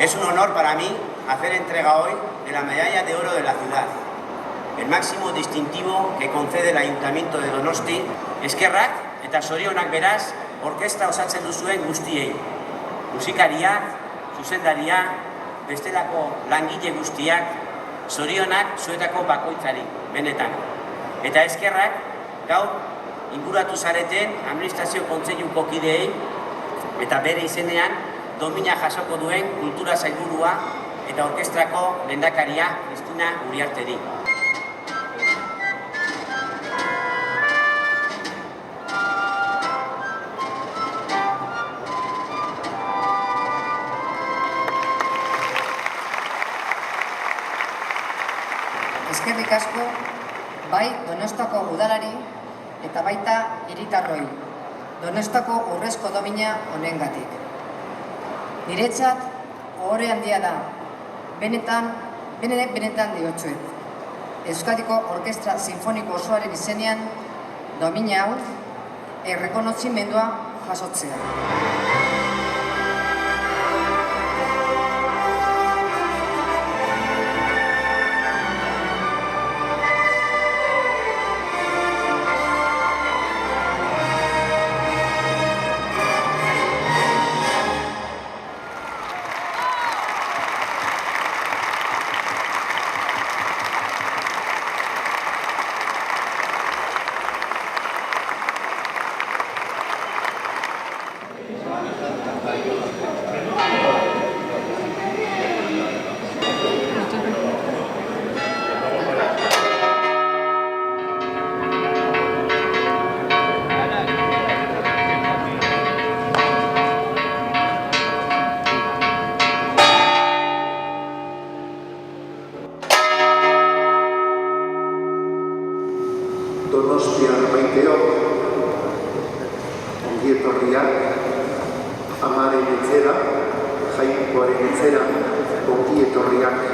Es un honor para mí hacer entrega hoy de la medalla de oro de la ciudad, el máximo distintivo que concede el Ayuntamiento de Donosti. Eskerrak eta zorionak beraz, orkestra osatzen duzuen guztiei. Musikariak, zuzendariak, bestelako langile guztiak, zorionak zuetako bakoitzari, benetan. Eta eskerrak gaur inguratu zareten administrazio kontseiluko kideei eta bere izenean domina jasoko duen kultura sailburua eta orkestrako lehendakaria Cristina Uriarteri. Eskerrik asko, bai Donostako udalari eta baita hiritarroi, Donostako urrezko domina honengatik. Niretzat, ohore handia da, benetan diotsuet. Euskadiko Orkestra Sinfoniko osoaren izenean, domina hau, errekonozimendua jasotzea. Donostiar maiteok, ongi etorriak, amaren etzera, jainkoaren etzera, ongi etorriak.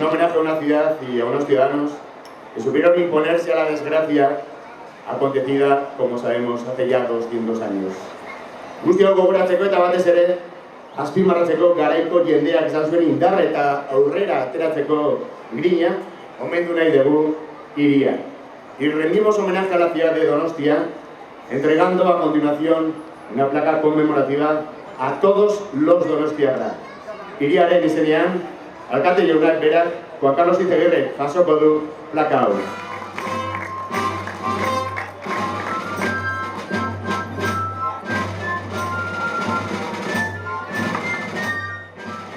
Un homenaje a una ciudad y a unos ciudadanos que supieron imponerse a la desgracia acontecida, como sabemos, hace ya 200 años. Guztiok gogoratzeko eta batez ere, azpimarratzeko garaiko jendeak izan zuen indarra eta aurrera ateratzeko grina, omendu nahi dugu hiria. Y rendimos homenaje a la ciudad de Donostia, entregando a continuación una placa conmemorativa a todos los donostiarrak. Hiriaren izenean, alkate jaunak berak, Juan Carlos Izagirre jasoko du plaka hau.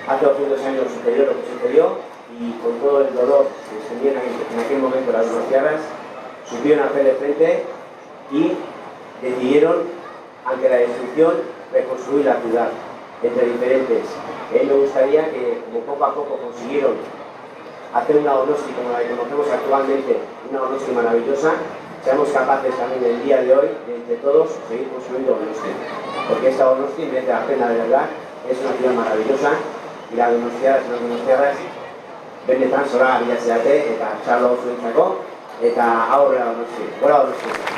Hace 200 años sucedió lo que sucedió y con todo el dolor que sentían en aquel momento las donostiarras, supieron hacer de frente y decidieron, ante la destrucción, reconstruir la ciudad entre diferentes. Me gustaría que, como poco a poco consiguieron hacer una Donosti como la que conocemos actualmente, una Donosti maravillosa, seamos capaces también el día de hoy, de entre todos, seguir construyendo Donosti. Porque esta Donosti merece la pena de verdad, es una ciudad maravillosa y las donostiarras y los donostiarras benetan zora bilatzea eta txarlo zuentzako eta aurrera Donosti. Gora Donosti!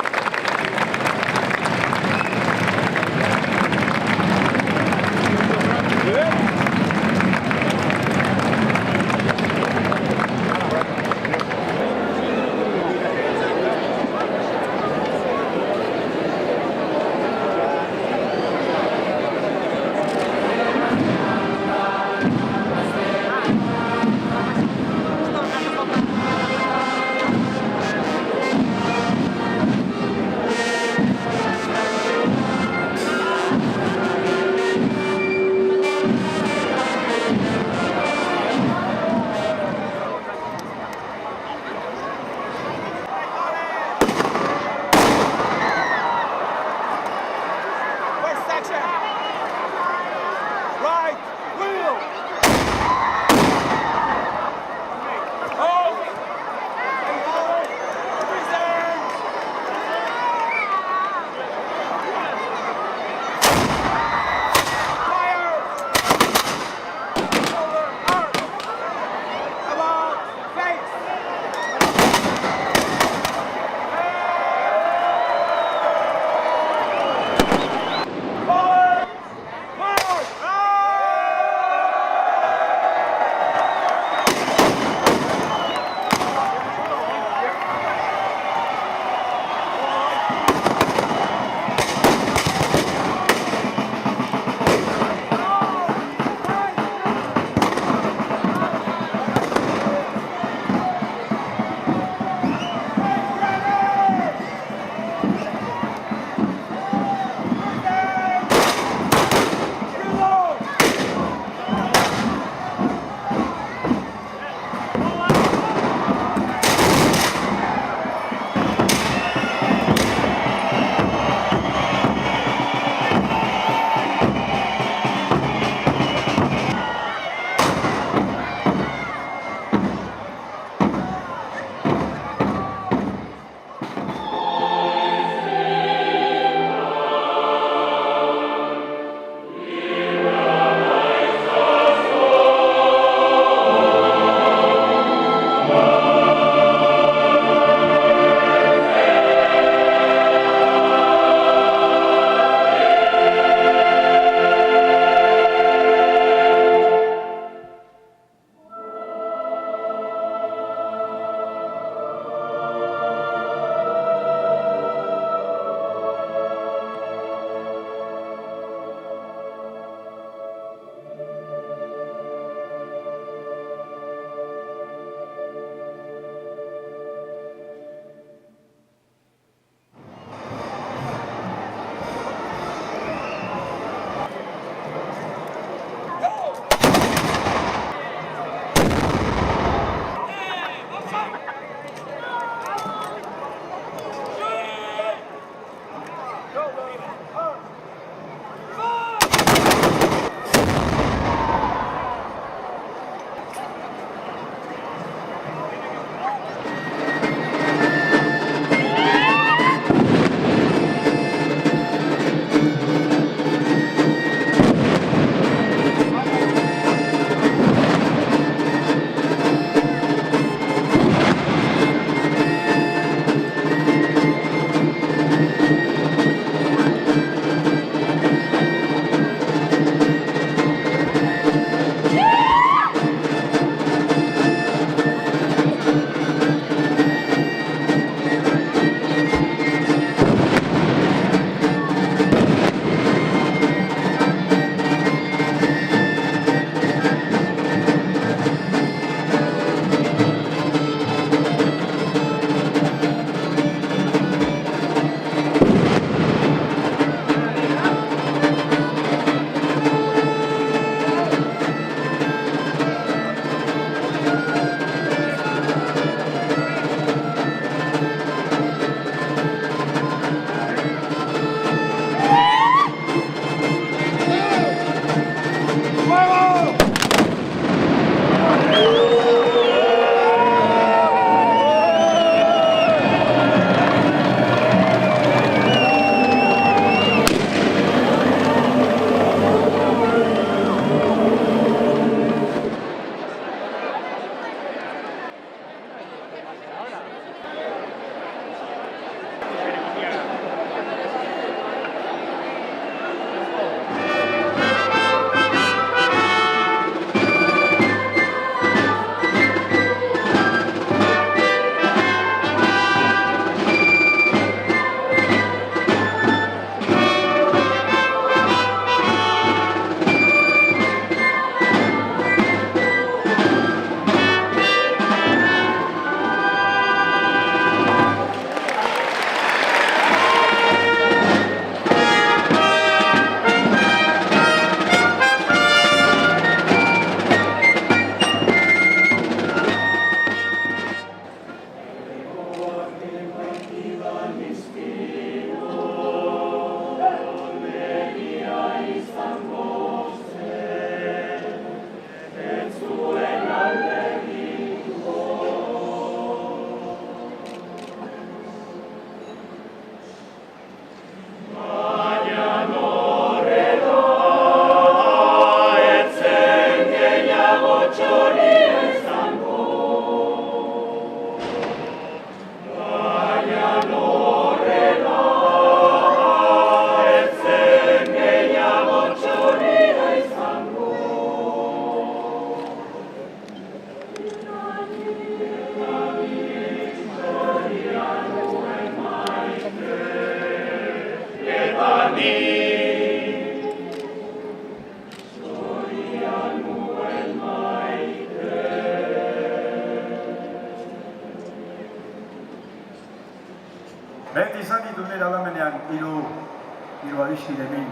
Beti izan ditu nire aldamenean hiru adiskide min.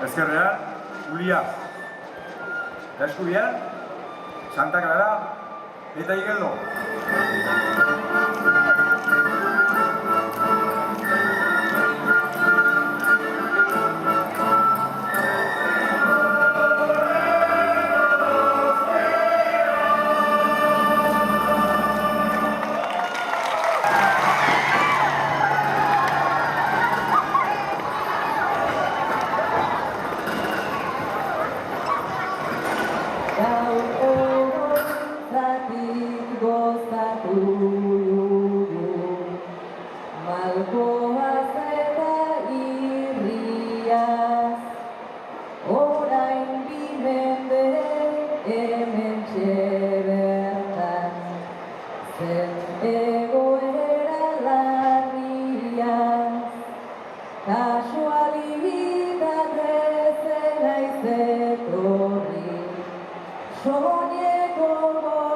Ezkerrean, Ulia. Eta eskubian, Santa Clara eta Igeldo. Soñé como